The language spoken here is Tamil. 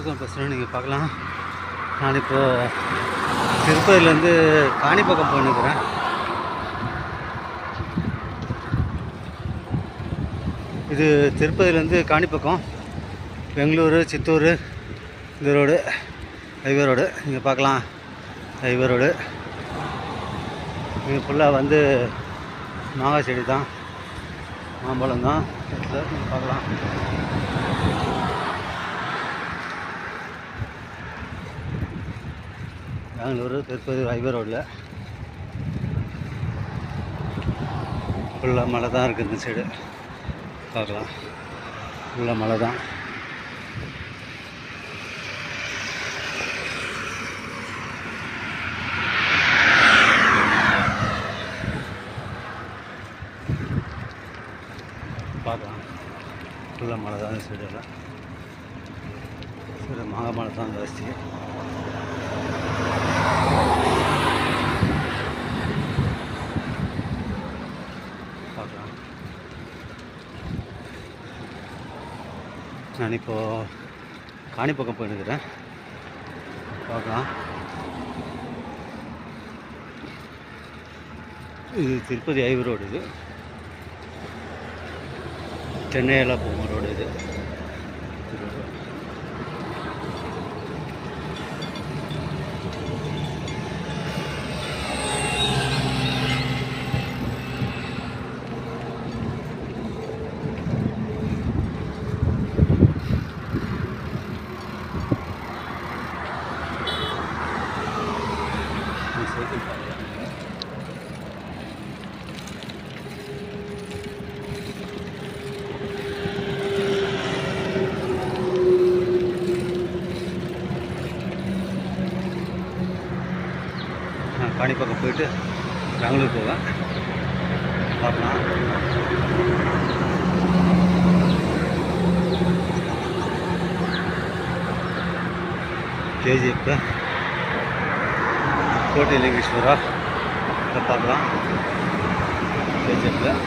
சரத்குமார் பேசுகிறேன். நீங்கள் பார்க்கலாம், நான் இப்போது திருப்பதியிலேருந்து காணிப்பக்கம் போயின்னுக்கிறேன். இது திருப்பதியிலேருந்து காணிப்பக்கம், பெங்களூரு, சித்தூர், இந்த ரோடு ஹைவே ரோடு. நீங்கள் பார்க்கலாம், ஹைவே ரோடு. இது ஃபுல்லாக வந்து மாங்காய் செடி தான், மாம்பழம் தான். நீங்கள் பார்க்கலாம், பெங்களூரு திருப்பதி ஹைவே ரோடில் ஃபுல்லாக மழை தான் இருக்குது. இந்த சைடு பார்க்கலாம், ஃபுல்லாக மழை தான். பார்க்கலாம், ஃபுல்லாக மழை தான். இந்த சைடெல்லாம் சரி, மாங்காய் மழை தான் ஜாஸ்தி. பார்க்கலாம், நான் இப்போது காணிப்பக்கம் போயின்னுக்கிறேன். பார்க்கலாம், இது திருப்பதி ஹைவே ரோடு. இது சென்னையெல்லாம் போகும் ரோடு. இது சைக்கிள் பார்க்கலாம். நான் காணிப்பக்கம் போயிட்டு பெங்களூர் போவேன். பார்க்கலாம், கேஜிஎஃப் கோட்டை லிங்கேஸ்வரா பார்க்கலாம். கேஜிஎஃப்பில்